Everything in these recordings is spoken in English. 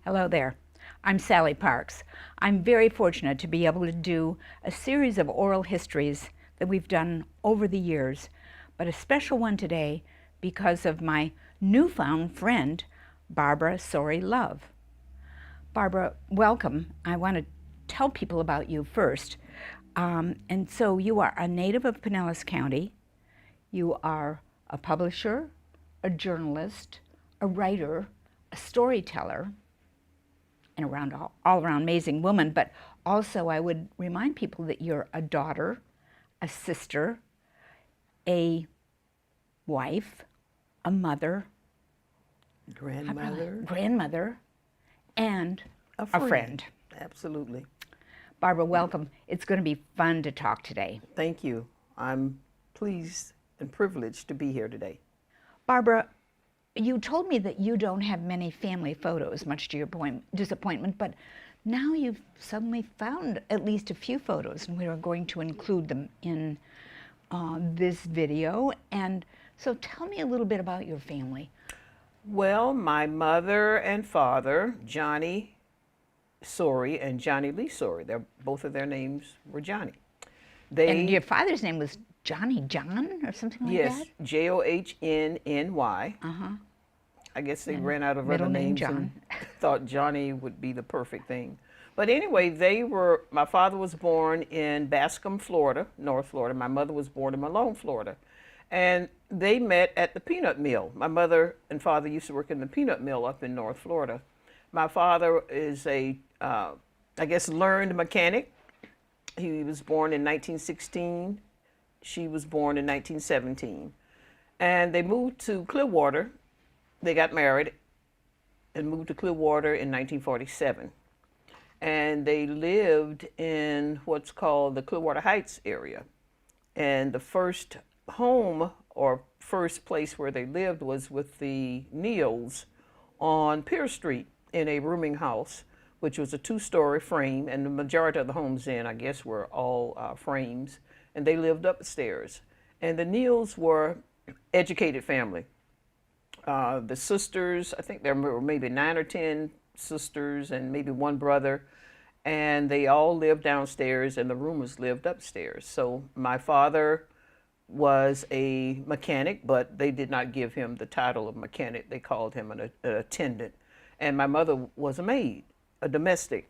Hello there. I'm Sally Parks. I'm very fortunate to be able to do a series of oral histories that we've done over the years, but a special one today because of my newfound friend, Barbara Sorey Love. Barbara, welcome. I want to tell people about you first. And so you are a native of Pinellas County. You are a publisher, a journalist, a writer, a storyteller, and all around amazing woman, but also I would remind people that you're a daughter, a sister, a wife, a mother, grandmother, and a friend. Absolutely. Barbara, welcome. It's going to be fun to talk today. Thank you. I'm pleased and privileged to be here today. Barbara, you told me that you don't have many family photos, much to your disappointment, but now you've suddenly found at least a few photos, and we are going to include them in this video. And so tell me a little bit about your family. Well, my mother and father, Johnny Sorey and Johnny Lee Sorey, both of their names were Johnny. And your father's name was Johnny John or something like that? Yes, Johnny. I guess they ran out of other names and thought Johnny would be the perfect thing. But anyway, my father was born in Bascom, Florida, North Florida. My mother was born in Malone, Florida. And they met at the peanut mill. My mother and father used to work in the peanut mill up in North Florida. My father is I guess, learned mechanic. He was born in 1916. She was born in 1917. And they moved to Clearwater. They got married and moved to Clearwater in 1947. And they lived in what's called the Clearwater Heights area. And the first home or first place where they lived was with the Neals on Pierce Street in a rooming house, which was a two-story frame, and the majority of the homes then, I guess, were all frames, and they lived upstairs. And the Neals were educated family. The sisters, I think there were maybe 9 or 10 sisters and maybe one brother, and they all lived downstairs and the roomers lived upstairs. So my father was a mechanic, but they did not give him the title of mechanic. They called him an attendant. And my mother was a maid, a domestic.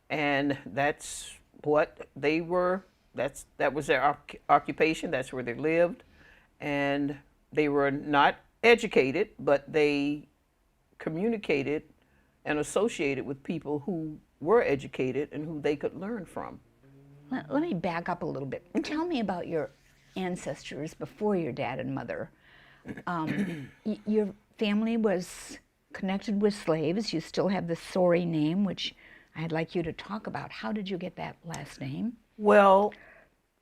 And that's what they were, that was their occupation, that's where they lived. And they were not educated, but they communicated and associated with people who were educated and who they could learn from. Let me back up a little bit. Tell me about your ancestors before your dad and mother. Your family was connected with slaves. You still have the Sorey name, which I'd like you to talk about. How did you get that last name? Well,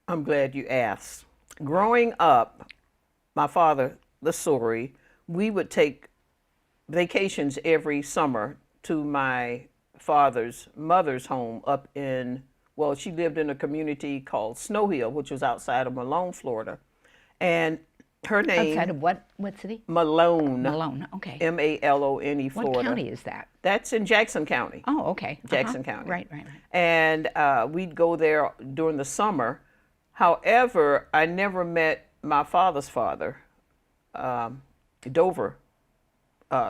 I'm glad you asked. Growing up, my father, the Sorey, we would take vacations every summer to my father's mother's home up in, well, she lived in a community called Snow Hill, which was outside of Malone, Florida. And her name... Outside of what city? Malone. Malone, okay. M-A-L-O-N-E, Florida. What county is that? That's in Jackson County. Oh, okay. Jackson County. Right. And we'd go there during the summer. However, I never met my father's father, Dover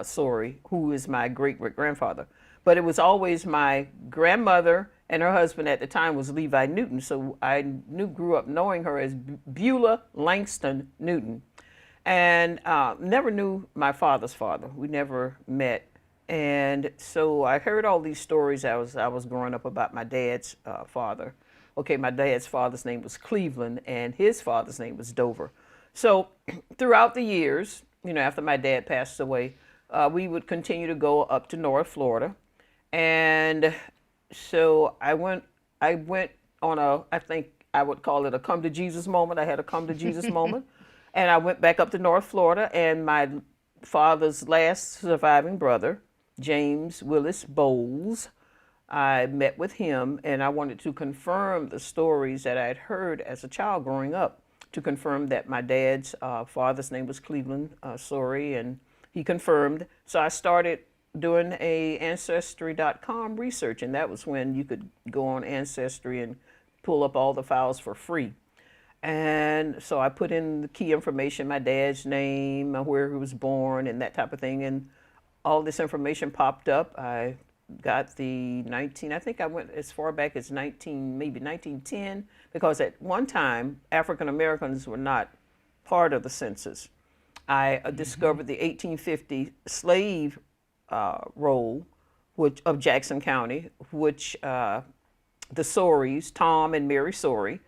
Sorey, who is my great-great-grandfather. But it was always my grandmother, and her husband at the time was Levi Newton. So I grew up knowing her as Beulah Langston Newton. And never knew my father's father. We never met. And so I heard all these stories as I was growing up about my dad's father. Okay, my dad's father's name was Cleveland, and his father's name was Dover. So throughout the years, after my dad passed away, we would continue to go up to North Florida. And so I went on I think I would call it a come to Jesus moment. I had a come to Jesus moment. And I went back up to North Florida, and my father's last surviving brother, James Willis Bowles, I met with him, and I wanted to confirm the stories that I had heard as a child growing up, to confirm that my dad's father's name was Cleveland Sorey, and he confirmed. So I started doing a Ancestry.com research, and that was when you could go on Ancestry and pull up all the files for free. And so I put in the key information, my dad's name, where he was born, and that type of thing. And all this information popped up. I got the I think I went as far back as maybe 1910, because at one time, African Americans were not part of the census. I discovered the 1850 slave roll of Jackson County, which the Soreys, Tom and Mary Sorey,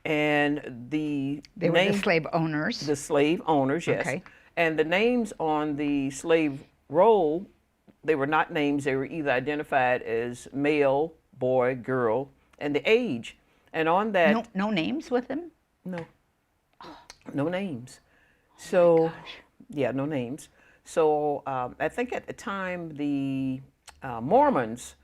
and they were the slave owners. The slave owners, yes. Okay. And the names on the slave roll, they were not names. They were either identified as male, boy, girl, and the age. And on that, no names with them. No, no names. So, yeah, no names. So I think at the time the Mormons,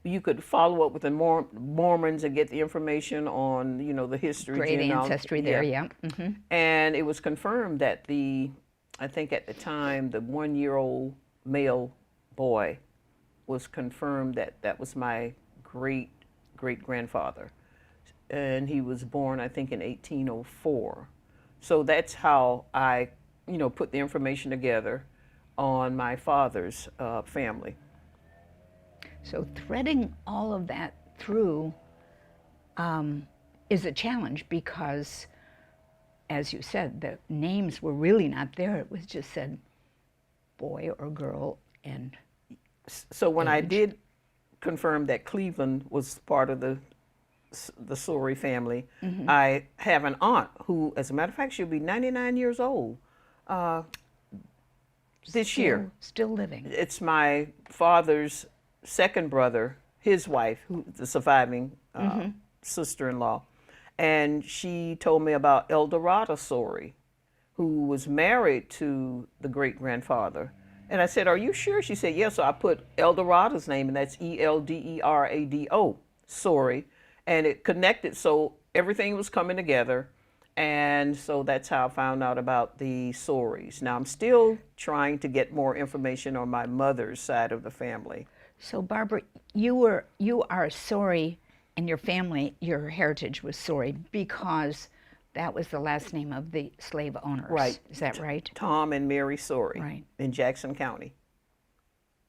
you could follow up with the Mormons and get the information on, the history. Great ancestry there, yeah. Mm-hmm. And it was confirmed that I think at the time, the 1-year-old male boy was confirmed that was my great-great-grandfather. And he was born, I think, in 1804. So that's how I, put the information together on my father's family. So threading all of that through is a challenge because, as you said, the names were really not there. It was just said boy or girl and So when age. I did confirm that Cleveland was part of the Sorey family, Mm-hmm. I have an aunt who, as a matter of fact, she'll be 99 years old this year. Still living. It's my father's second brother, his wife, who's the surviving sister-in-law. And she told me about Eldorado Sorey, who was married to the great-grandfather. And I said, "Are you sure?" She said, "Yes." So I put Eldorado's name, and that's Elderado, Sorey. And it connected, so everything was coming together. And so that's how I found out about the Soreys. Now, I'm still trying to get more information on my mother's side of the family. So Barbara, you are Sorey, and your family, your heritage was Sorey because that was the last name of the slave owners. Right. Is that right? Tom and Mary Sorey. Right. In Jackson County,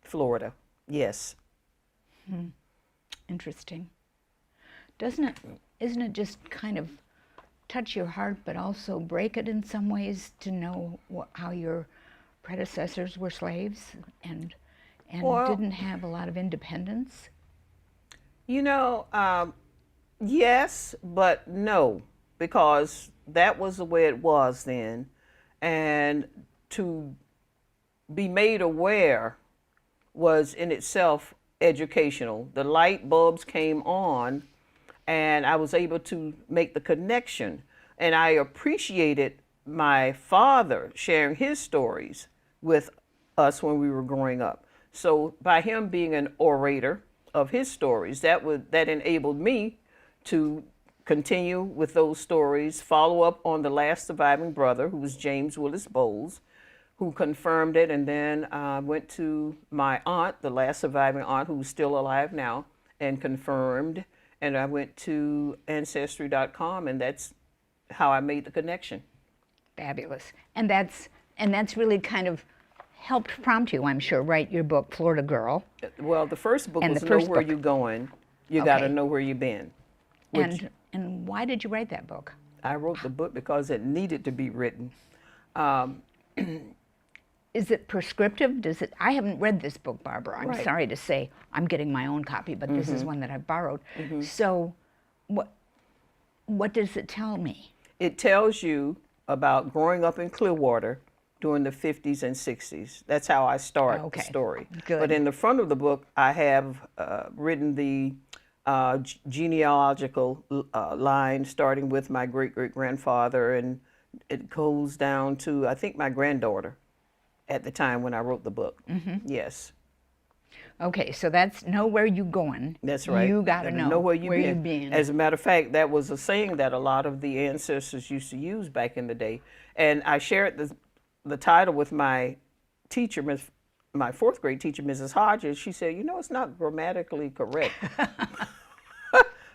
Florida. Yes. Interesting. Isn't it just kind of touch your heart, but also break it in some ways to know how your predecessors were slaves and Well, didn't have a lot of independence? Yes, but no, because that was the way it was then. And to be made aware was in itself educational. The light bulbs came on, and I was able to make the connection. And I appreciated my father sharing his stories with us when we were growing up. So by him being an orator of his stories, that enabled me to continue with those stories, follow up on the last surviving brother, who was James Willis Bowles, who confirmed it, and then went to my aunt, the last surviving aunt, who's still alive now, and confirmed. And I went to Ancestry.com, and that's how I made the connection. Fabulous. And that's really kind of helped prompt you, I'm sure, write your book, Florida Girl. Well, the first book And was the Know first Where book- You're Going. You got to Okay. know where you've been. Which And why did you write that book? I wrote the book because it needed to be written. Is it prescriptive? I haven't read this book, Barbara. I'm Right. sorry to say. I'm getting my own copy, but this is one that I borrowed. So what does it tell me? It tells you about growing up in Clearwater during the 50s and 60s. That's how I start Okay. the story. Good. But in the front of the book, I have written the genealogical line, starting with my great-great-grandfather, and it goes down to, I think, my granddaughter at the time when I wrote the book. Yes. Okay, so that's know where you going. That's right. You got to And know where you you've been. As a matter of fact, that was a saying that a lot of the ancestors used to use back in the day. And I shared the title with my teacher, Miss my fourth grade teacher, Mrs. Hodges, she said, you know, it's not grammatically correct.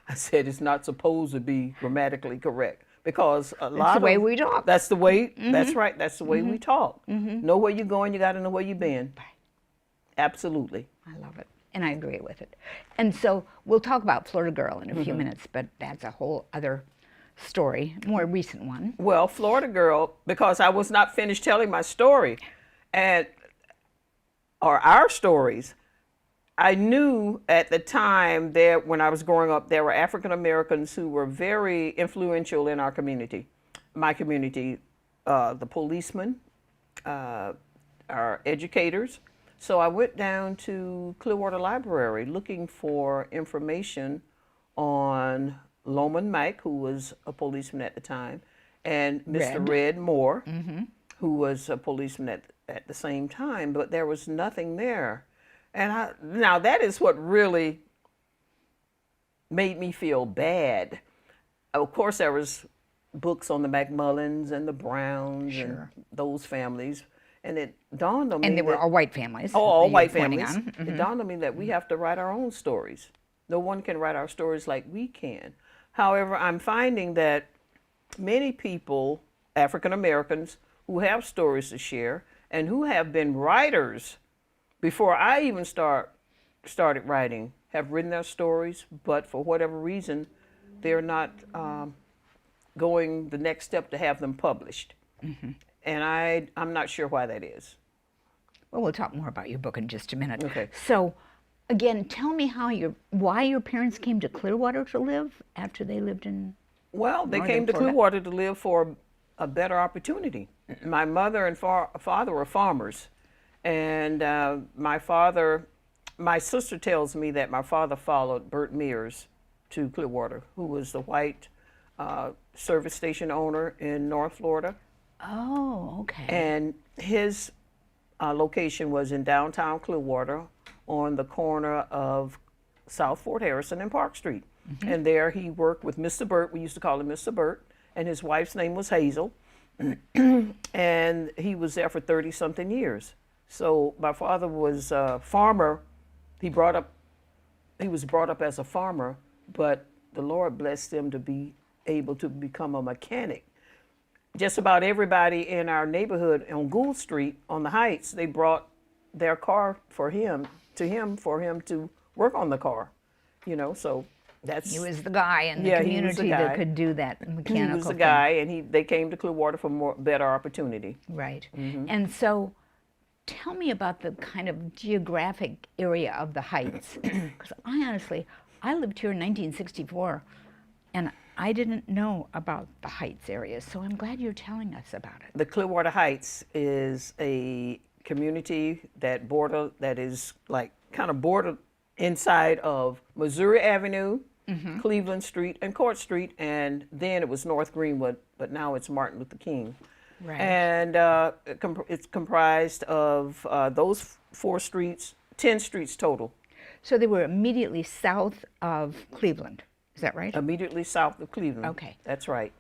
I said, it's not supposed to be grammatically correct because a lot That's the way we talk. That's the way, that's right, that's the way we talk. Know where you're going, you got to know where you've been. Absolutely. I love it, and I agree with it. And so we'll talk about Florida Girl in a few minutes, but that's a whole other story, more recent one. Well, Florida Girl, because I was not finished telling my story, or our stories, I knew at the time that when I was growing up, there were African Americans who were very influential in our community, my community, the policemen, our educators. So I went down to Clearwater Library looking for information on Loman Mike, who was a policeman at the time, and Mr. Red Moore, who was a policeman at the same time, but there was nothing there. And now that is what really made me feel bad. Of course, there was books on the McMullins and the Browns and those families. And it dawned on me. And they were all white families. Oh, all white families. It dawned on me that we have to write our own stories. No one can write our stories like we can. However, I'm finding that many people, African Americans, who have stories to share and who have been writers before I even started writing, have written their stories, but for whatever reason, they're not going the next step to have them published. And I'm not sure why that is. Well, we'll talk more about your book in just a minute. Okay. So, again, tell me why your parents came to Clearwater to live after they lived in Well, they came to Florida? Clearwater to live for a better opportunity. My mother and father were farmers. And my sister tells me that my father followed Bert Mears to Clearwater, who was the white service station owner in North Florida. Oh, okay. And his location was in downtown Clearwater on the corner of South Fort Harrison and Park Street. And there he worked with Mr. Burt. We used to call him Mr. Burt. And his wife's name was Hazel. And he was there for 30-something years. So my father was a farmer. He was brought up as a farmer, but the Lord blessed him to be able to become a mechanic. Just about everybody in our neighborhood on Gould Street on the Heights, they brought their car for him to work on the car, you know, so that's... He was the guy in the community that could do that mechanical He was the thing. guy, and they came to Clearwater for better opportunity. Right. And so tell me about the kind of geographic area of the Heights. Because I lived here in 1964, and I didn't know about the Heights area, so I'm glad you're telling us about it. The Clearwater Heights is a community that is like kind of bordered inside of Missouri Avenue, Cleveland Street, and Court Street, and then it was North Greenwood, but now it's Martin Luther King. Right. And it's comprised of those 4 streets, 10 streets total. So they were immediately south of Cleveland, is that right? Immediately south of Cleveland. Okay. That's right.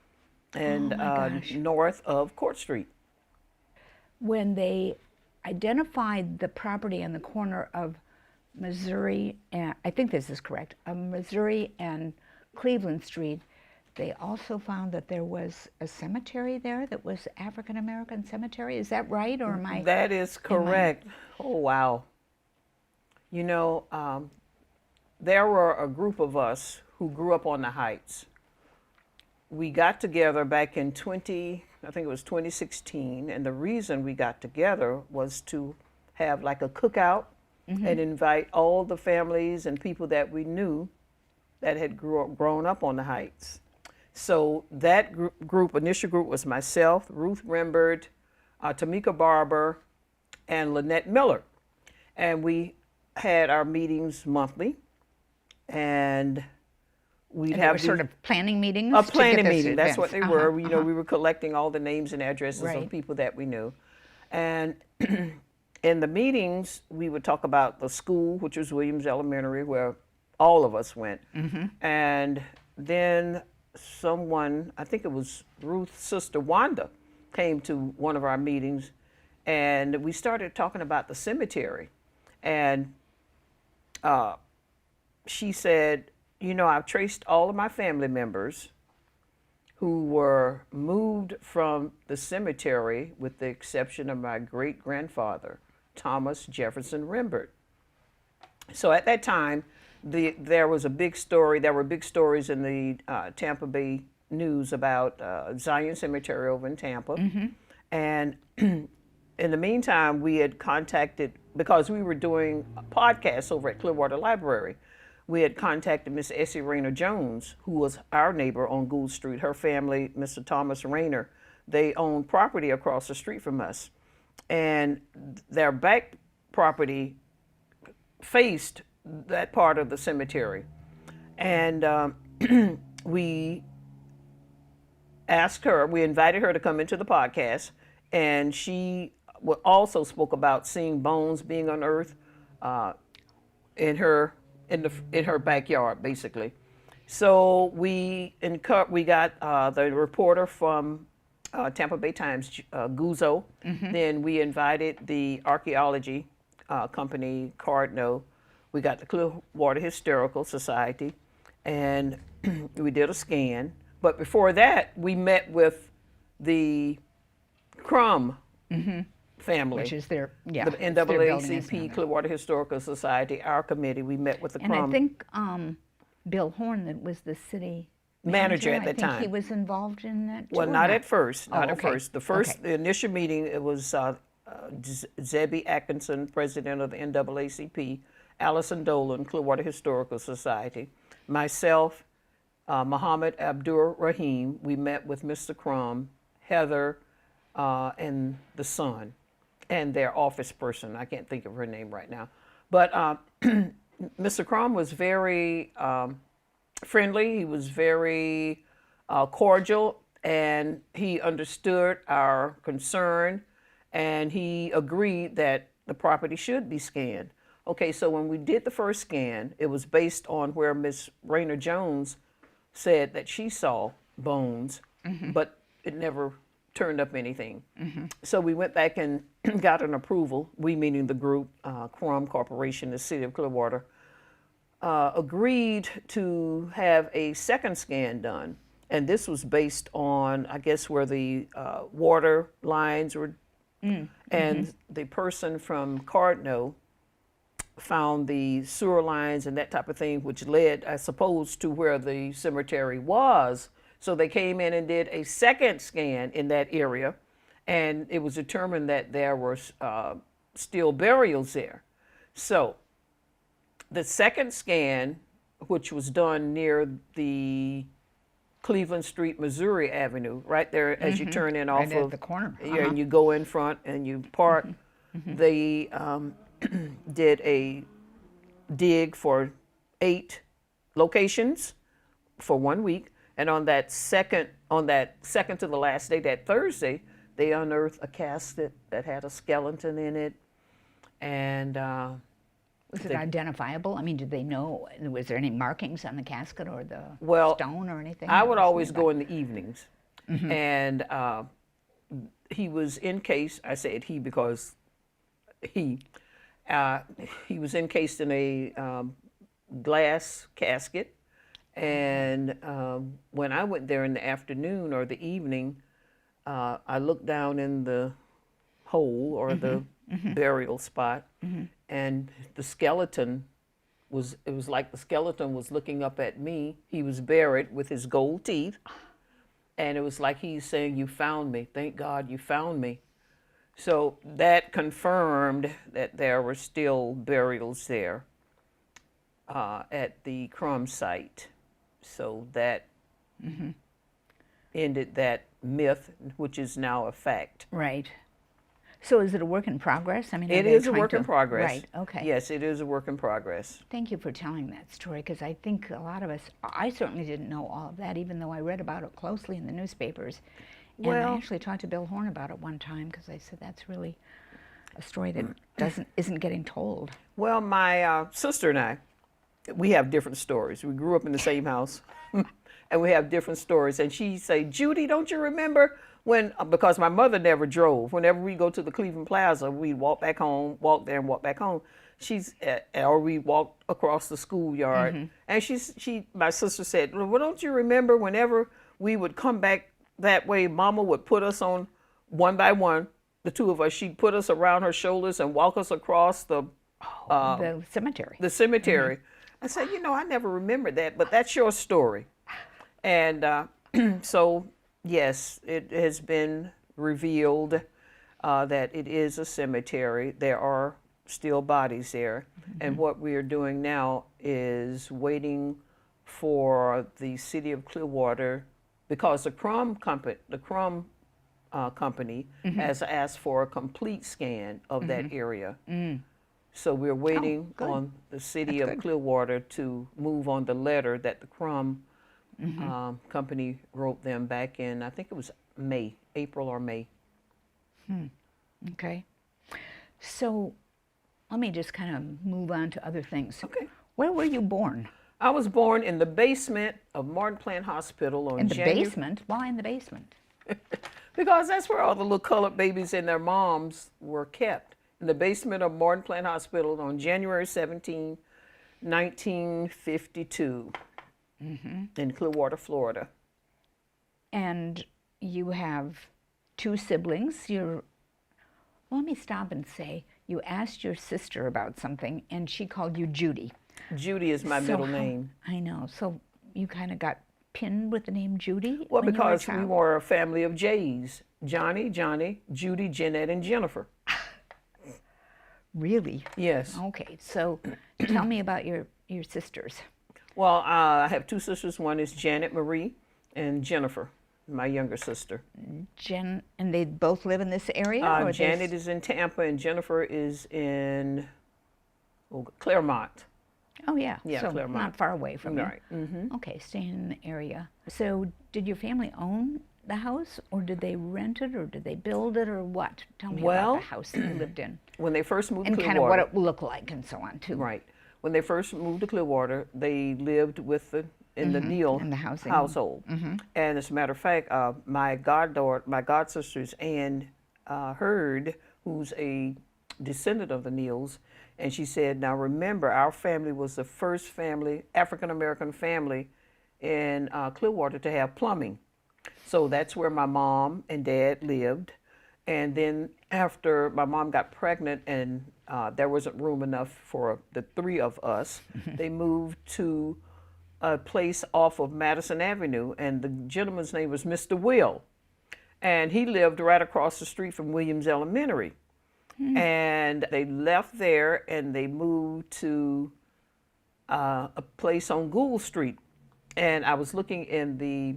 And gosh. north of Court Street. When they identified the property on the corner of Missouri, and I think this is correct, Missouri and Cleveland Street, they also found that there was a cemetery there that was African American cemetery. Is that right, or am I? That is correct. Oh, wow. You know, there were a group of us who grew up on the Heights. We got together back in 2016, and the reason we got together was to have like a cookout and invite all the families and people that we knew that had grown up on the Heights. So that initial group was myself, Ruth Rembert, Tamika Barber, and Lynette Miller. And we had our meetings monthly, and we'd have sort of planning meetings. A planning meeting. That's what they were. You know, we were collecting all the names and addresses of people that we knew, and in the meetings we would talk about the school, which was Williams Elementary, where all of us went, and then someone, I think it was Ruth's sister Wanda, came to one of our meetings, and we started talking about the cemetery. And she said, you know, I've traced all of my family members who were moved from the cemetery, with the exception of my great-grandfather, Thomas Jefferson Rembert. So at that time, there was a big story. There were big stories in the Tampa Bay News about Zion Cemetery over in Tampa. And in the meantime, we had contacted, because we were doing podcasts over at Clearwater Library, we had contacted Miss Essie Rayner Jones, who was our neighbor on Gould Street. Her family, Mr. Thomas Rayner, they owned property across the street from us. And their back property faced that part of the cemetery. And we asked her, we invited her to come into the podcast, and she also spoke about seeing bones being unearthed in her backyard, basically. So we got the reporter from Tampa Bay Times, Guzzo. Then we invited the archaeology company, Cardno. We got the Clearwater Historical Society, and we did a scan. But before that, we met with the Crum family, which is their, the NAACP Clearwater Historical Society, our committee. We met with the Crum. And I think Bill Horn, that was the city manager at the time. I think he was involved in that too. Well, not at first. Not at okay. first. The initial meeting, it was Zebby Atkinson, president of the NAACP, Allison Dolan, Clearwater Historical Society, myself, Muhammad Abdur Rahim. We met with Mr. Crum, Heather, and the son, and their office person. I can't think of her name right now. But Mr. Crum was very friendly. He was very cordial, and he understood our concern, and he agreed that the property should be scanned. Okay, so when we did the first scan, it was based on where Miss Rayner Jones said that she saw bones, but it never turned up anything. So we went back and got an approval, we meaning the group, Crum Corporation, the city of Clearwater, agreed to have a second scan done. And this was based on, I guess, where the water lines were, and the person from Cardno found the sewer lines and that type of thing, which led, I suppose, to where the cemetery was. So they came in and did a second scan in that area, and it was determined that there were still burials there. So the second scan, which was done near the Cleveland Street, Missouri Avenue, right there as you turn in off right of at the corner. Yeah, and you go in front and you park. They did a dig for 8 locations for 1 week, and on that second to the last day, that Thursday, they unearthed a casket that had a skeleton in it, and was it identifiable? I mean, did they know? Was there any markings on the casket or the stone or anything? I would always go in the evenings, and he was encased. I said he because he was encased in a glass casket, and when I went there in the afternoon or the evening, I looked down in the hole or the burial spot, and the skeleton it was like the skeleton was looking up at me. He was buried with his gold teeth, and it was like he's saying, "You found me. Thank God you found me." So that confirmed that there were still burials there at the Crum site. So that ended that myth, which is now a fact. Right. So is it a work in progress? I mean, it is a work in progress. Right, okay. Yes, it is a work in progress. Thank you for telling that story, because I think a lot of us, I certainly didn't know all of that, even though I read about it closely in the newspapers. And I actually talked to Bill Horn about it one time, because I said that's really a story that isn't getting told. Well, my sister and I, we have different stories. We grew up in the same house, and we have different stories. And she'd say, "Judy, don't you remember Because my mother never drove. Whenever we go to the Cleveland Plaza, we'd walk back home, walk there and walk back home. Or we walked across the schoolyard. And my sister said, well, don't you remember whenever we would come back that way, Mama would put us on one by one, the two of us, she'd put us around her shoulders and walk us across the cemetery. The cemetery. I said, I never remembered that, but that's your story. And so, yes, it has been revealed that it is a cemetery. There are still bodies there. And what we are doing now is waiting for the city of Clearwater, because the Crumb Company has asked for a complete scan of that area. So we're waiting on the city of Clearwater to move on the letter that the Crumb Company wrote them back in, I think it was April or May. Okay. So let me just kind of move on to other things. Okay. Where were you born? I was born in the basement of Martin Plant Hospital on In the basement? Why in the basement? Because that's where all the little colored babies and their moms were kept. In the basement of Martin Plant Hospital on January 17, 1952, in Clearwater, Florida. And you have 2 siblings. Well, let me stop and say, you asked your sister about something, and she called you Judy. Judy is my middle name. I know. So you kind of got pinned with the name Judy? Well, because we were a family of J's. Johnny, Judy, Jeanette, and Jennifer. Really? Yes. Okay. So tell me about your sisters. Well, I have 2 sisters. One is Janet Marie and Jennifer, my younger sister. And they both live in this area? Janet is in Tampa and Jennifer is in Claremont. Oh, yeah. Yeah, so Claremont. Not far away from you. Right. Okay, staying in the area. So did your family own the house, or did they rent it, or did they build it, or what? Tell me about the house that you lived in. When they first moved to Clearwater. And kind of what it looked like and so on, too. Right. When they first moved to Clearwater, they lived in the Neal household. And as a matter of fact, my godsisters, Ann Hurd, who's a descendant of the Neals, and she said, now remember, our family was the first African-American family in Clearwater to have plumbing. So that's where my mom and dad lived. And then after my mom got pregnant and there wasn't room enough for the 3 of us, they moved to a place off of Madison Avenue, and the gentleman's name was Mr. Will. And he lived right across the street from Williams Elementary. And they left there and they moved to a place on Gould Street. And I was looking in the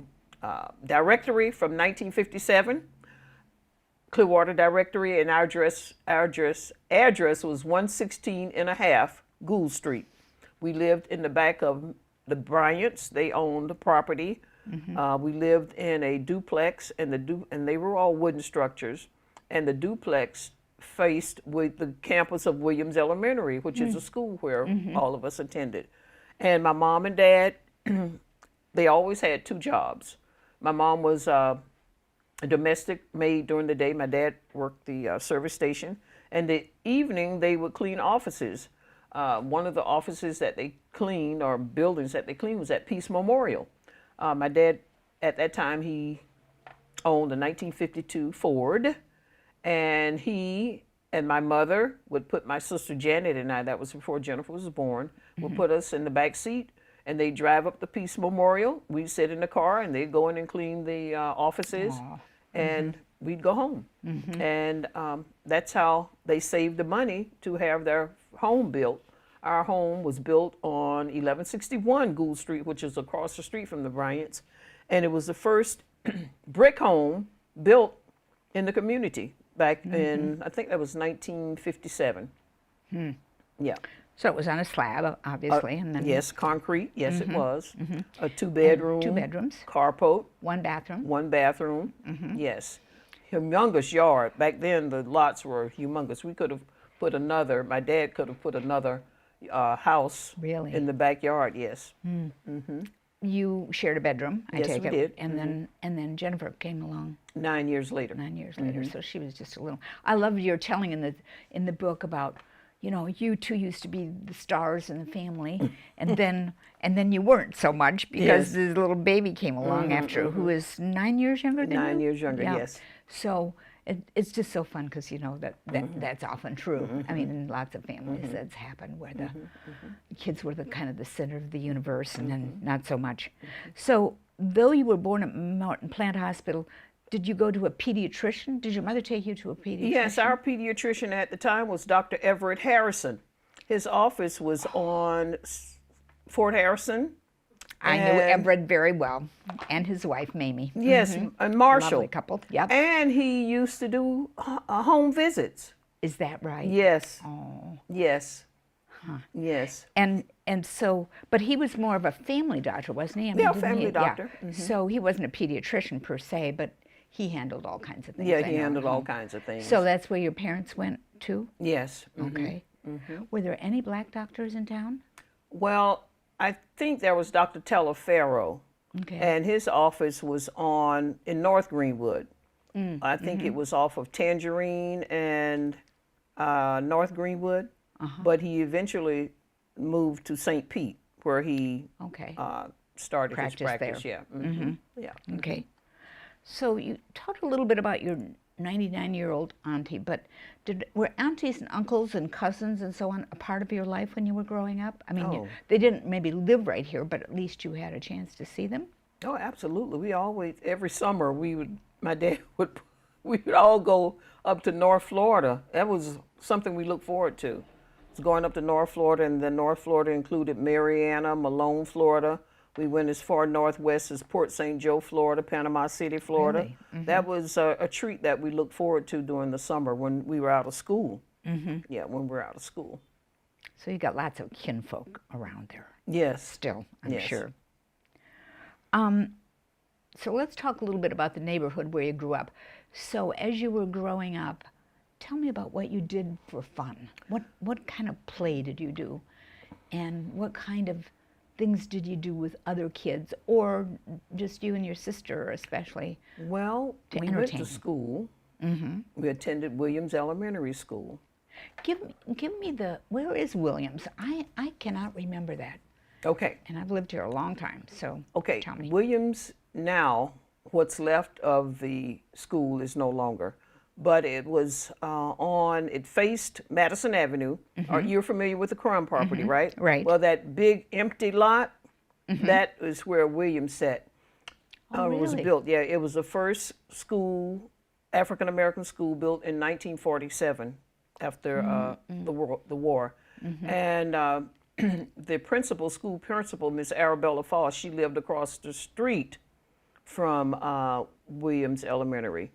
directory from 1957, Clearwater directory, and our address was 116 and a half Gould Street. We lived in the back of the Bryants. They owned the property. We lived in a duplex, and they were all wooden structures. And the duplex faced with the campus of Williams Elementary, which is a school where all of us attended. And my mom and dad, they always had 2 jobs. My mom was a domestic maid during the day. My dad worked the service station. And the evening, they would clean offices. One of the offices that they cleaned, or buildings that they cleaned, was at Peace Memorial. My dad, at that time, he owned a 1952 Ford. And he and my mother would put my sister Janet and I, that was before Jennifer was born, would put us in the back seat, and they'd drive up to Peace Memorial. We'd sit in the car, and they'd go in and clean the offices, and we'd go home. And that's how they saved the money to have their home built. Our home was built on 1161 Gould Street, which is across the street from the Bryants, and it was the first brick home built in the community. Back in, I think that was 1957. Yeah. So it was on a slab, obviously, and then yes, concrete. Yes, it was. A 2-bedroom. 2 bedrooms. Carport. 1 bathroom. 1 bathroom. Yes. Humongous yard. Back then, the lots were humongous. We could have put another. My dad could have put another house. Really? In the backyard. Yes. you shared a bedroom, I Yes, take we it. did. And then Jennifer came along 9 years later. 9 years later. So she was just a little. I love your telling in the book about, you know, you two used to be the stars in the family, and then you weren't so much because Yes. this little baby came along after who was 9 years younger than you. 9 years younger, Yeah. yes. So it's just so fun because you know that's often true. I mean, in lots of families that's happened where the kids were the kind of the center of the universe, and then not so much. So though you were born at Mountain Plant Hospital, did you go to a pediatrician? Did your mother take you to a pediatrician? Yes, our pediatrician at the time was Dr. Everett Harrison. His office was on Fort Harrison. I knew Everett very well, and his wife, Mamie. Yes, and Marshall. Lovely couple, yep. And he used to do home visits. Is that right? Yes. Oh. Yes. Yes. And so, but he was more of a family doctor, wasn't he? I mean, Yeah, didn't family he? doctor. Yeah. So he wasn't a pediatrician per se, but he handled all kinds of things. Yeah, I he know, handled at all home. kinds of things. So that's where your parents went to? Yes. Okay. Were there any black doctors in town? Well, I think there was Dr. Telefaro, Okay. and his office was in North Greenwood. I think it was off of Tangerine and North Greenwood, but he eventually moved to St. Pete, where he Okay. started Practiced his practice. there. Yeah. Yeah. Okay. So you talked a little bit about your 99-year-old auntie, but were aunties and uncles and cousins and so on a part of your life when you were growing up? I mean, Oh. they didn't maybe live right here, but at least you had a chance to see them? Oh, absolutely. We always, every summer, my dad we would all go up to North Florida. That was something we looked forward to. It was going up to North Florida, and then North Florida included Mariana, Malone, Florida. We went as far northwest as Port St. Joe, Florida, Panama City, Florida. Really? That was a treat that we looked forward to during the summer when we were out of school. Yeah, when we were out of school. So you got lots of kinfolk around there Yes. still, I'm Yes. sure. So let's talk a little bit about the neighborhood where you grew up. So as you were growing up, tell me about what you did for fun. What kind of play did you do? And what kind of things did you do with other kids, or just you and your sister especially? Well, we went entertain. to school. We attended Williams Elementary School. Give me where is Williams? I cannot remember that. Okay. And I've lived here a long time, so Okay, tell me. Williams now, what's left of the school is no longer, but it was it faced Madison Avenue. You're familiar with the Crum property, right? Right. Well, that big empty lot, that is where Williams sat. Oh, It was really? built, yeah, it was the first school, African-American school built in 1947 after the war. And the school principal, Miss Arabella Foss, she lived across the street from Williams Elementary.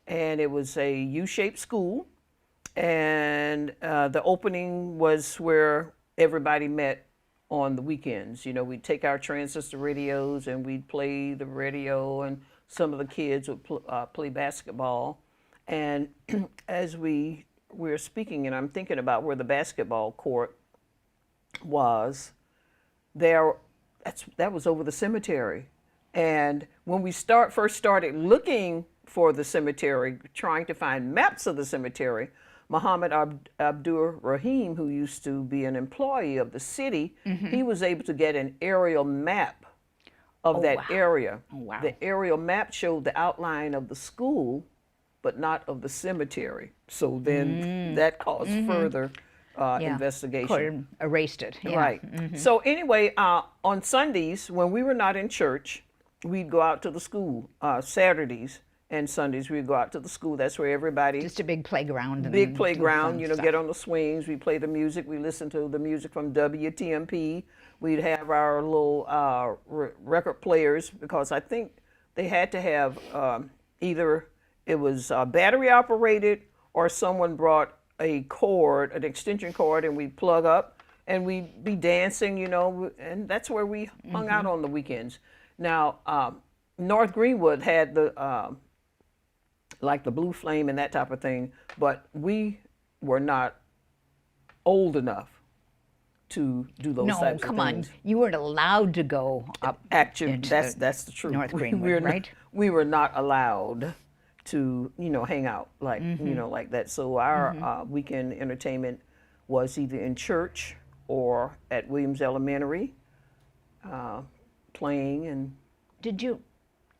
And it was a U-shaped school. And the opening was where everybody met on the weekends. You know, we'd take our transistor radios and we'd play the radio, and some of the kids would play basketball. And as we were speaking, and I'm thinking about where the basketball court was, that was over the cemetery. And when we first started looking for the cemetery, trying to find maps of the cemetery, Muhammad Abdur Rahim, who used to be an employee of the city, he was able to get an aerial map of that wow. area. Oh, wow. The aerial map showed the outline of the school, but not of the cemetery. So then that caused further investigation. Court erased it. Yeah. Right. So anyway, on Sundays, when we were not in church, we'd go out to the school. Saturdays and Sundays, we'd go out to the school. That's where everybody... Just a big playground. And Big do playground, fun you know, stuff. get on the swings. We play the music. We listen to the music from WTMP. We'd have our little record players, because I think they had to have either it was battery operated, or someone brought a cord, an extension cord, and we'd plug up and we'd be dancing, you know, and that's where we hung out on the weekends. Now, North Greenwood had the like the Blue Flame and that type of thing, but we were not old enough to do those No, types of come on. things. You weren't allowed to go up Actually, into that's the truth. North Greenwood, right? We were not allowed to, hang out like, like that. So our weekend entertainment was either in church or at Williams Elementary, playing. And Did you,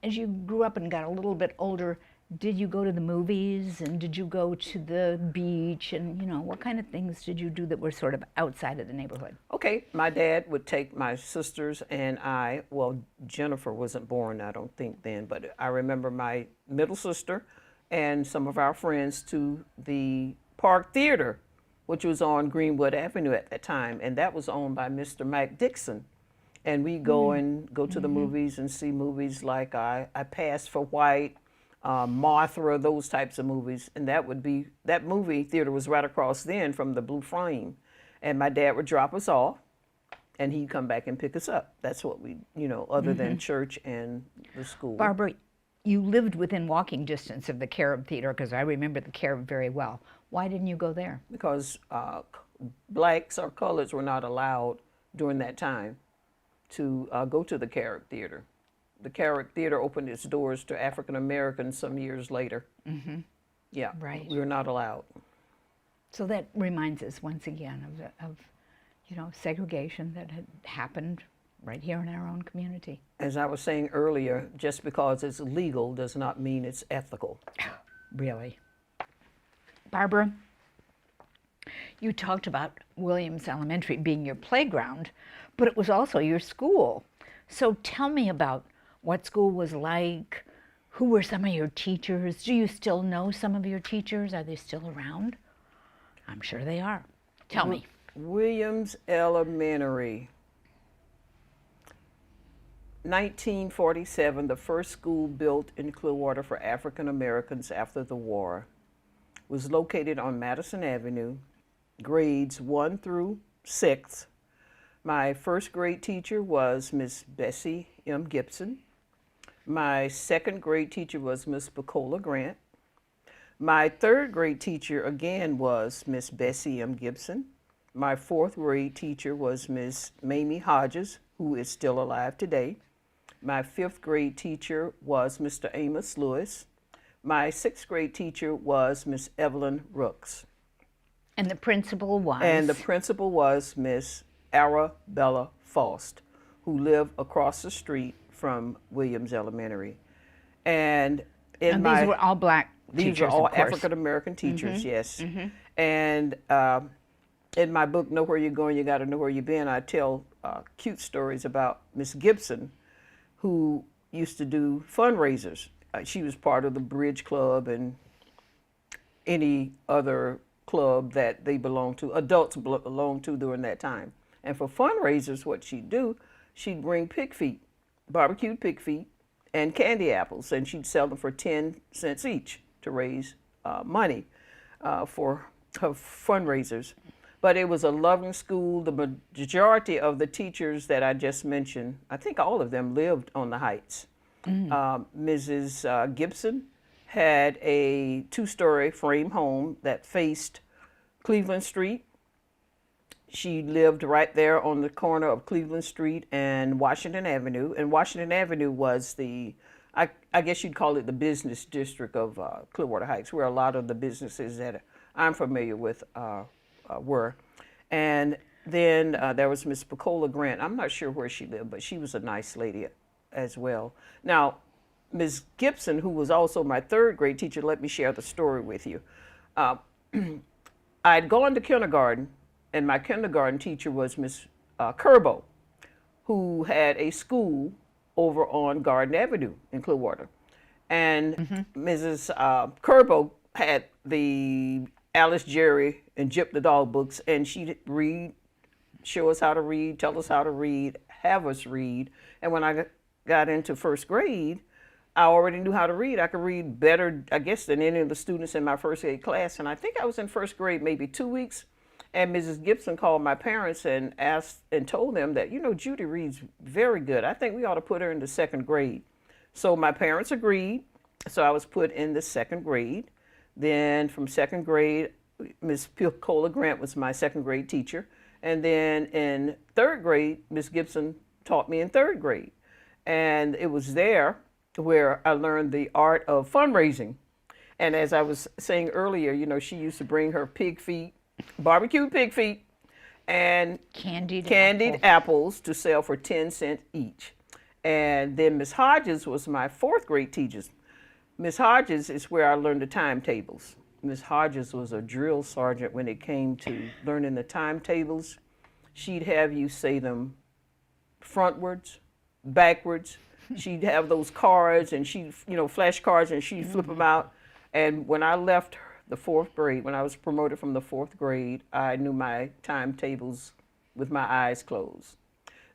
as you grew up and got a little bit older, did you go to the movies and did you go to the beach and, what kind of things did you do that were sort of outside of the neighborhood? Okay, my dad would take my sisters and I, well, Jennifer wasn't born, I don't think then, but I remember my middle sister and some of our friends to the Park Theater, which was on Greenwood Avenue at that time, and that was owned by Mr. Mike Dixon. And we go to the movies and see movies like I Passed for White, Mothra, those types of movies. And that movie theater was right across then from the Blue Flame. And my dad would drop us off and he'd come back and pick us up. That's what we, other than church and the school. Barbara, you lived within walking distance of the Carib Theater, because I remember the Carib very well. Why didn't you go there? Because blacks or coloreds were not allowed during that time to go to the Carib Theater. The Carib Theater opened its doors to African Americans some years later. Yeah, Right. we were not allowed. So that reminds us once again of segregation that had happened right here in our own community. As I was saying earlier, just because it's legal does not mean it's ethical. Really. Barbara, you talked about Williams Elementary being your playground, but it was also your school. So tell me about what school was like. Who were some of your teachers? Do you still know some of your teachers? Are they still around? I'm sure they are. Tell me. Williams Elementary. 1947, the first school built in Clearwater for African Americans after the war, was located on Madison Avenue, grades 1 through 6. My first grade teacher was Miss Bessie M. Gibson. My second grade teacher was Miss Bacola Grant. My third grade teacher again was Miss Bessie M. Gibson. My fourth grade teacher was Miss Mamie Hodges, who is still alive today. My fifth grade teacher was Mr. Amos Lewis. My sixth grade teacher was Miss Evelyn Rooks. And the principal was? And the principal was Miss Arabella Faust, who lived across the street from Williams Elementary. And these were all black teachers, these were all of course. African American teachers, yes. And in my book, Know Where You're Going, You Gotta Know Where You've Been, I tell cute stories about Miss Gibson, who used to do fundraisers. She was part of the Bridge Club and any other club that they belonged to, adults belonged to during that time. And for fundraisers, what she'd do, she'd bring pig feet, barbecued pig feet, and candy apples, and she'd sell them for 10 cents each to raise money for her fundraisers. But it was a loving school. The majority of the teachers that I just mentioned, I think all of them lived on the Heights. Mrs. Gibson had a 2-story frame home that faced Cleveland Street. She lived right there on the corner of Cleveland Street and Washington Avenue. And Washington Avenue was I guess you'd call it the business district of Clearwater Heights, where a lot of the businesses that I'm familiar with were. And then there was Miss Bacola Grant. I'm not sure where she lived, but she was a nice lady as well. Now, Ms. Gibson, who was also my third grade teacher, let me share the story with you. I'd gone to kindergarten, and my kindergarten teacher was Miss Kerbo, who had a school over on Garden Avenue in Clearwater. And Mrs. Kerbo had the Alice, Jerry, and Jip the Dog books, and she'd read, show us how to read, tell us how to read, have us read. And when I got into first grade, I already knew how to read. I could read better, I guess, than any of the students in my first grade class. And I think I was in first grade maybe 2 weeks. And Mrs. Gibson called my parents and asked and told them that, Judy reads very good. I think we ought to put her in the second grade. So my parents agreed. So I was put in the second grade. Then from second grade, Miss Bacola Grant was my second grade teacher. And then in third grade, Miss Gibson taught me in third grade. And it was there where I learned the art of fundraising. And as I was saying earlier, you know, she used to bring her pig feet, barbecued pig feet, and candied apples to sell for 10 cents each. And then Miss Hodges was my fourth grade teacher. Miss Hodges is where I learned the timetables. Miss Hodges was a drill sergeant when it came to learning the timetables. She'd have you say them frontwards, backwards. She'd have those cards and she'd, you know, flashcards, and she'd flip them out. And when I left the fourth grade, when I was promoted from the fourth grade, I knew my timetables with my eyes closed.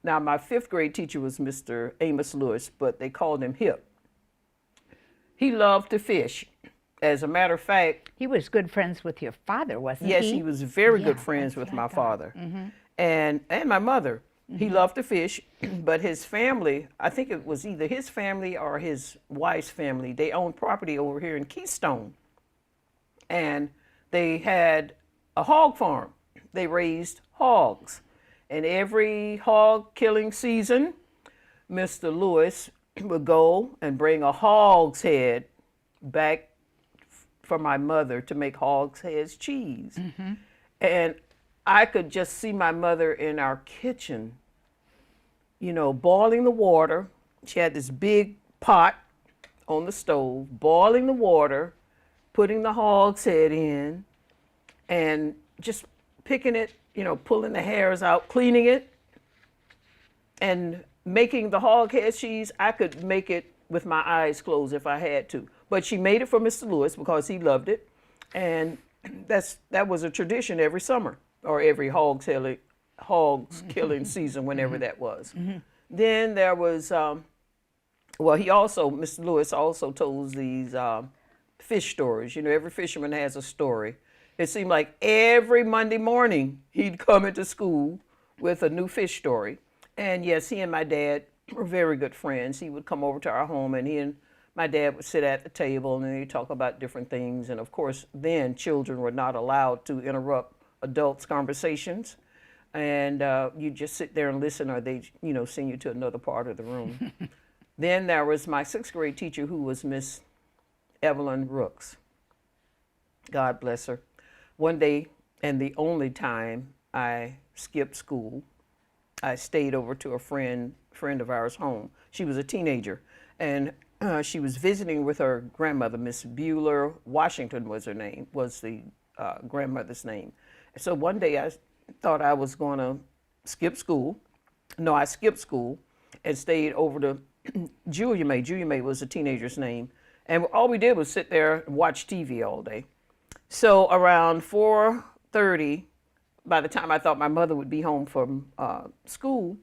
Now, my fifth grade teacher was Mr. Amos Lewis, but they called him Hip. He loved to fish. As a matter of fact, he was good friends with your father, wasn't yes, he? Yes, he was very good friends with my father and my mother. He loved to fish, but his family, I think it was either his family or his wife's family, they owned property over here in Keystone. And they had a hog farm. They raised hogs. And every hog killing season, Mr. Lewis would go and bring a hog's head back for my mother to make hog's heads cheese. And I could just see my mother in our kitchen, you know, boiling the water. She had this big pot on the stove, boiling the water, putting the hog's head in, and just picking it, you know, pulling the hairs out, cleaning it, and making the hog head cheese. I could make it with my eyes closed if I had to. But she made it for Mr. Lewis because he loved it. And that was a tradition every summer, or every hog's killing season, whenever that was. Then there was, Mr. Lewis also told these fish stories. You know, every fisherman has a story. It seemed like every Monday morning he'd come into school with a new fish story. And yes, he and my dad were very good friends. He would come over to our home, and he and my dad would sit at the table, and they'd talk about different things. And of course, then children were not allowed to interrupt adults' conversations. And you just sit there and listen, or they, you know, send you to another part of the room. Then there was my sixth grade teacher, who was Miss Evelyn Rooks. God bless her. One day, and the only time I skipped school, I stayed over to a friend of ours' home. She was a teenager, and she was visiting with her grandmother, Miss Bueller Washington was her name, was the grandmother's name. So one day I thought I was going to skip school. No, I skipped school and stayed over to Julia May. Julia May was a teenager's name. And all we did was sit there and watch TV all day. So around 4:30, by the time I thought my mother would be home from from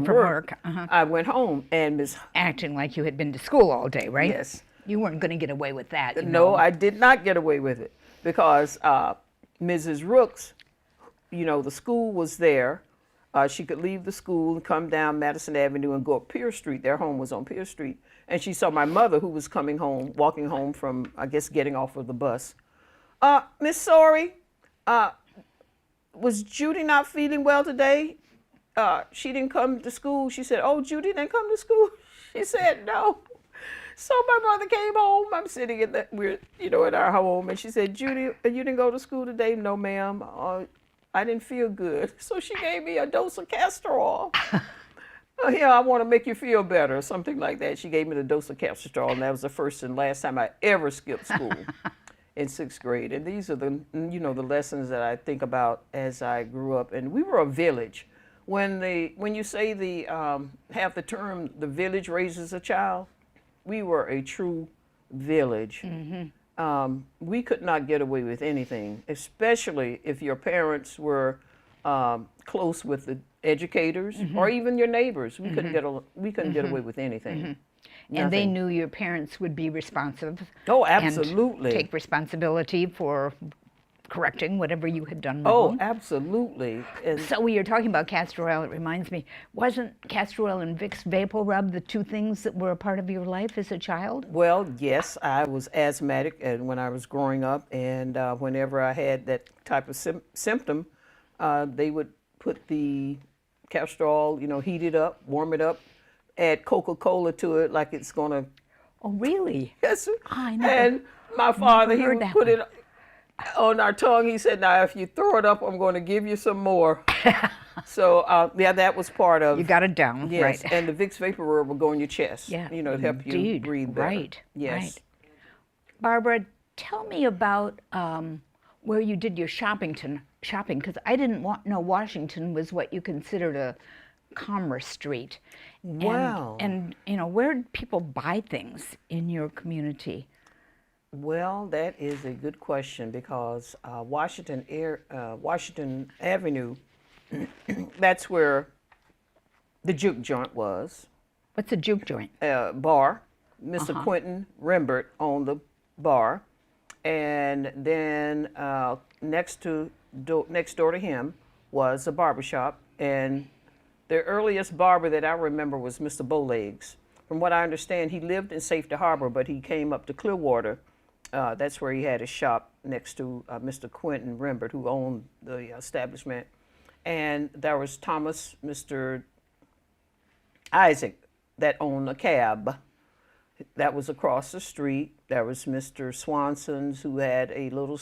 work, I went home, and Miss... Acting like you had been to school all day, right? Yes. You weren't going to get away with that. No, I did not get away with it, because Mrs. Rooks, you know, the school was there. She could leave the school and come down Madison Avenue and go up Pierce Street. Their home was on Pierce Street. And she saw my mother, who was coming home, walking home from, I guess, getting off of the bus. Miss Sorey, was Judy not feeling well today? She didn't come to school. She said, "Oh, Judy didn't come to school?" She said, "No." So my mother came home. I'm sitting at our home, and she said, "Judy, you didn't go to school today?" "No, ma'am. I didn't feel good." So she gave me a dose of castor oil. "Here, I want to make you feel better," something like that. She gave me the dose of castor oil, and that was the first and last time I ever skipped school in sixth grade. And these are the lessons that I think about as I grew up. And we were a village. When you say have the term "the village raises a child," we were a true village. We could not get away with anything, especially if your parents were close with the educators or even your neighbors. We couldn't get away with anything. And they knew your parents would be responsive. Oh, absolutely. And take responsibility for correcting whatever you had done Oh, wrong. absolutely. And so when you're talking about castor oil, it reminds me, wasn't castor oil and Vicks Vapor Rub the two things that were a part of your life as a child? Well, yes, I was asthmatic when I was growing up, and whenever I had that type of symptom, They would put the castor oil, heat it up, warm it up, add Coca-Cola to it like it's going to. Oh, really? Yes. I And my father, he heard would that put one. it on our tongue. He said, "Now, if you throw it up, I'm going to give you some more." So, yeah, that was part of. You got it down, Yes, right? and the Vicks Vapor Rub will go in your chest. Yeah, To help you indeed. breathe better. Right, Yes. right. Barbara, tell me about where you did your shopping, because I didn't know Washington was what you considered a commerce street. Wow. And where did people buy things in your community? Well, that is a good question because Washington Avenue, that's where the juke joint was. What's a juke joint? Bar. Mr. Quentin Rembert owned the bar, and then next door to him was a barbershop, and the earliest barber that I remember was Mr. Bowlegs. From what I understand, he lived in Safety Harbor, but he came up to Clearwater. That's where he had his shop next to Mr. Quentin Rembert, who owned the establishment. And there was Mr. Isaac, that owned a cab. That was across the street. There was Mr. Swanson's, who had a little,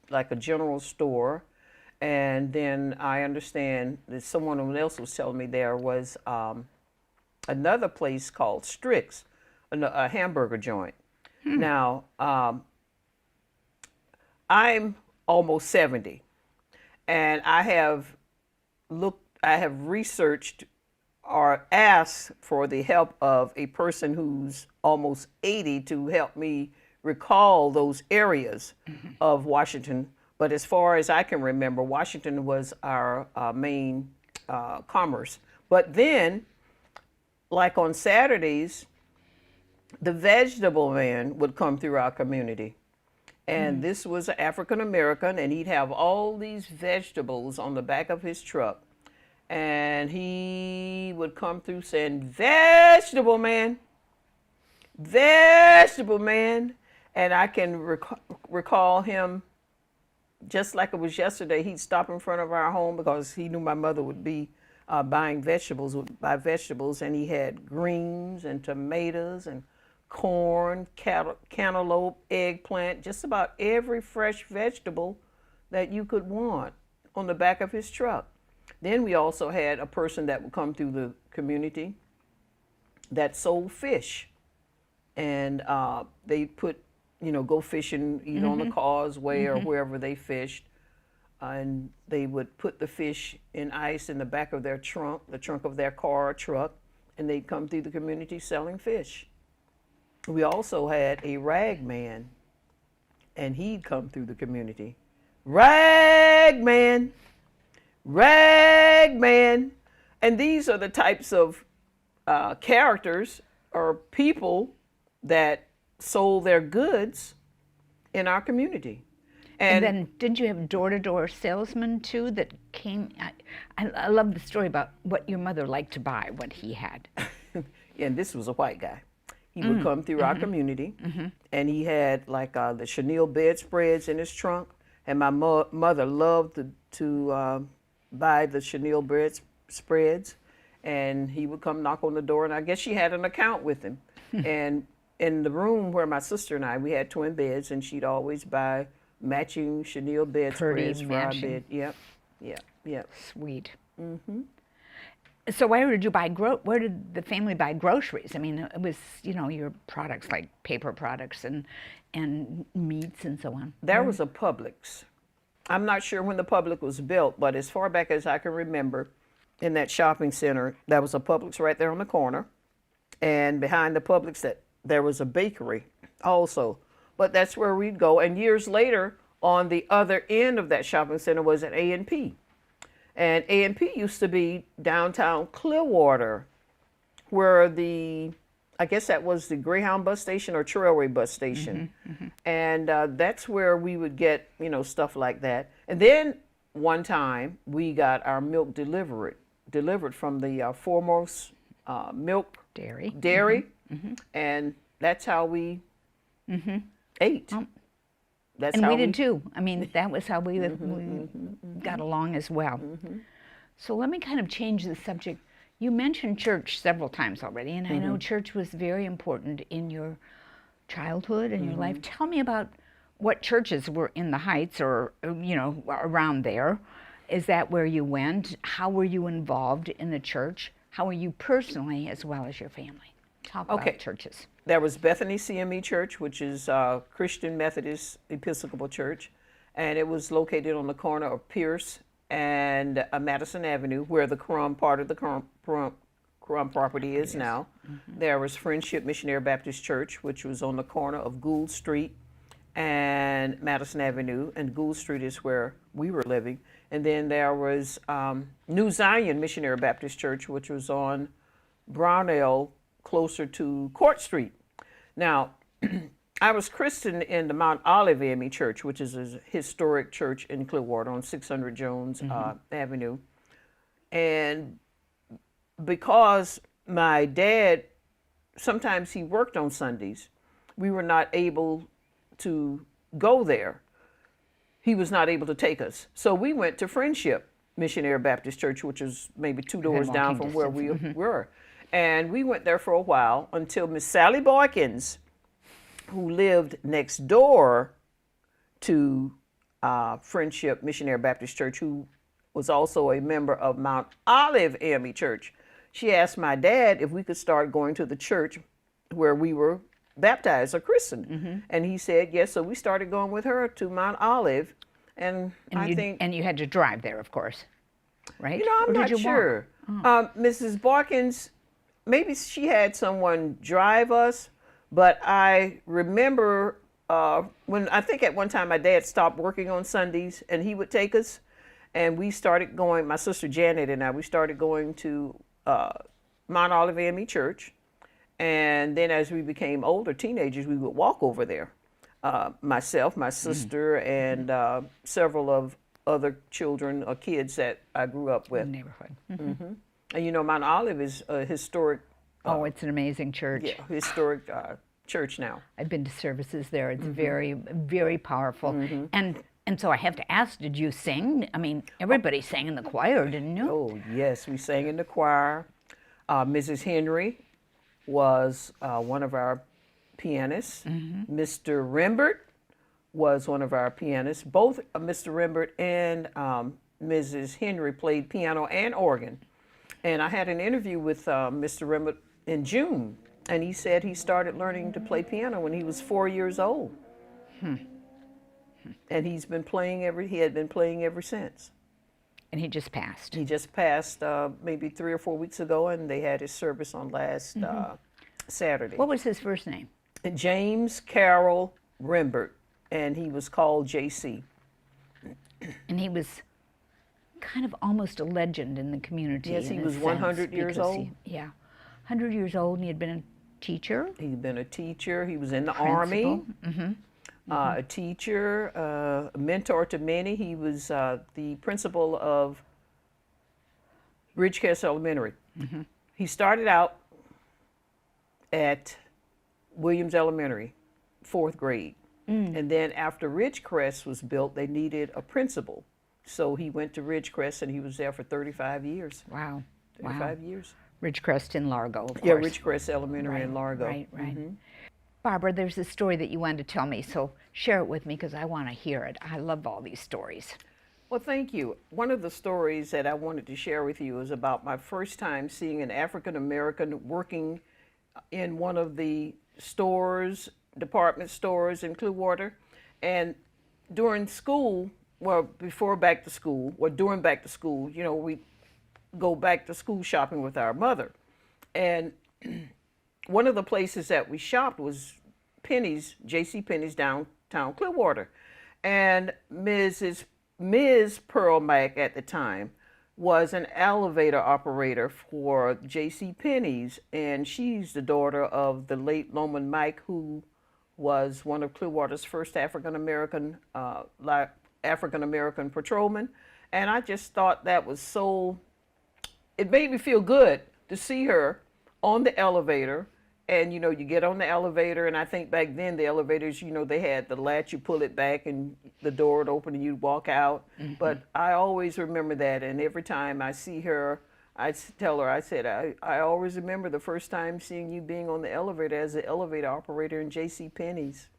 like a general store. And then I understand that someone else was telling me there was another place called Strix, a hamburger joint. Now, I'm almost 70, and I have researched or asked for the help of a person who's almost 80 to help me recall those areas of Washington. But as far as I can remember, Washington was our main commerce. But then, like on Saturdays, the vegetable man would come through our community. And this was an African American, and he'd have all these vegetables on the back of his truck. And he would come through saying, "Vegetable man, vegetable man." And I can recall him just like it was yesterday. He'd stop in front of our home because he knew my mother would be buying vegetables, and he had greens and tomatoes and corn, cantaloupe, eggplant, just about every fresh vegetable that you could want on the back of his truck. Then we also had a person that would come through the community that sold fish. And they'd put, go fishing either on the causeway or wherever they fished. And they would put the fish in ice in the back of their trunk, the trunk of their car or truck, and they'd come through the community selling fish. We also had a rag man, and he'd come through the community. Rag man, rag man. And these are the types of characters or people that sold their goods in our community. And then didn't you have door-to-door salesmen too that came? I love the story about what your mother liked to buy, what he had. And this was a white guy. He would come through our community, and he had like the chenille bedspreads in his trunk. And my mother loved to buy the chenille bedspreads, and he would come knock on the door, and I guess she had an account with him. And in the room where my sister and I, we had twin beds, and she'd always buy matching chenille bedspreads for our bed. Yep. Sweet. So where did the family buy groceries? I mean, it was, your products like paper products and meats and so on. There was a Publix. I'm not sure when the Publix was built, but as far back as I can remember, in that shopping center, there was a Publix right there on the corner. And behind the Publix, there was a bakery also. But that's where we'd go. And years later, on the other end of that shopping center was an A&P. And A&P used to be downtown Clearwater, where I guess that was the Greyhound bus station or Trailway bus station. And that's where we would get, stuff like that. And then one time we got our milk delivered from the Foremost Milk Dairy. And that's how we ate. that's And how we did too. I mean, that was how we got along as well. So let me kind of change the subject. You mentioned church several times already, and I know church was very important in your childhood and your life. Tell me about what churches were in the Heights or, around there. Is that where you went? How were you involved in the church? How were you personally as well as your family? Talk about churches. There was Bethany CME Church, which is Christian Methodist Episcopal Church, and it was located on the corner of Pierce and Madison Avenue, where the part of the Crum property is now. There was Friendship Missionary Baptist Church, which was on the corner of Gould Street and Madison Avenue, and Gould Street is where we were living. And then there was New Zion Missionary Baptist Church, which was on Brownell, closer to Court Street. Now, I was christened in the Mount Olive AME Church, which is a historic church in Clearwater on 600 Jones Avenue. And because my dad, sometimes he worked on Sundays, we were not able to go there. He was not able to take us. So we went to Friendship Missionary Baptist Church, which is maybe 2 doors down from where we were. And we went there for a while until Miss Sally Boykins, who lived next door to Friendship Missionary Baptist Church, who was also a member of Mount Olive AME Church, she asked my dad if we could start going to the church where we were baptized or christened. And he said yes, so we started going with her to Mount Olive. And you had to drive there, of course, right? I'm not sure. Mrs. Boykins, maybe she had someone drive us, but I remember when I think at one time my dad stopped working on Sundays and he would take us, and we started going, my sister Janet and I, we started going to Mount Olive AME Church. And then as we became older, teenagers, we would walk over there. Myself, my sister, and several of other children or kids that I grew up with. In the neighborhood. And Mount Olive is a historic. It's an amazing church. Yeah, historic church now. I've been to services there. It's very, very powerful. And so I have to ask, did you sing? I mean, everybody sang in the choir, didn't you? Oh, yes, we sang in the choir. Mrs. Henry was one of our pianists. Mr. Rembert was one of our pianists. Both Mr. Rembert and Mrs. Henry played piano and organ. And I had an interview with Mr. Rembert in June, and he said he started learning to play piano when he was 4 years old. And he had been playing ever since. And he just passed. He just passed maybe 3 or 4 weeks ago, and they had his service on last Saturday. What was his first name? James Carroll Rembert, and he was called JC. And he was kind of almost a legend in the community. Yes, he was 100 years old. 100 years old, and he had been a teacher. He'd been a teacher. He was in the Army. A teacher, a mentor to many. He was the principal of Ridgecrest Elementary. He started out at Williams Elementary, 4th grade. And then after Ridgecrest was built, they needed a principal. So he went to Ridgecrest, and he was there for 35 years. Wow. 35 years. Ridgecrest in Largo, of course. Yeah, Ridgecrest Elementary in Largo. Right. Barbara, there's a story that you wanted to tell me, so share it with me because I want to hear it. I love all these stories. Well, thank you. One of the stories that I wanted to share with you is about my first time seeing an African American working in one of the stores, department stores in Clearwater. And during school, well, before back to school, or during back to school, we go back to school shopping with our mother. And one of the places that we shopped was Penny's, J.C. Penney's downtown Clearwater. And Ms. Pearl Mack at the time was an elevator operator for J.C. Penney's, and she's the daughter of the late Loman Mike, who was one of Clearwater's first African American patrolmen. And I just thought that was it made me feel good to see her on the elevator And you know, you get on the elevator, and I think back then the elevators, you know, they had the latch, you pull it back, and the door would open, and you'd walk out. But I always remember that, and every time I see her, tell her, I said, I always remember the first time seeing you being on the elevator as an elevator operator in J.C. Penney's.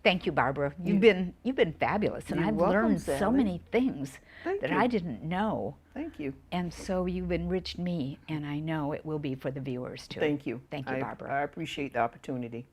Thank you, Barbara. You've been fabulous, and You're I've welcome, learned so Sally. many things Thank that you. I didn't know. Thank you. And so you've enriched me, and I know it will be for the viewers too. Thank you. Thank you, Barbara. I appreciate the opportunity.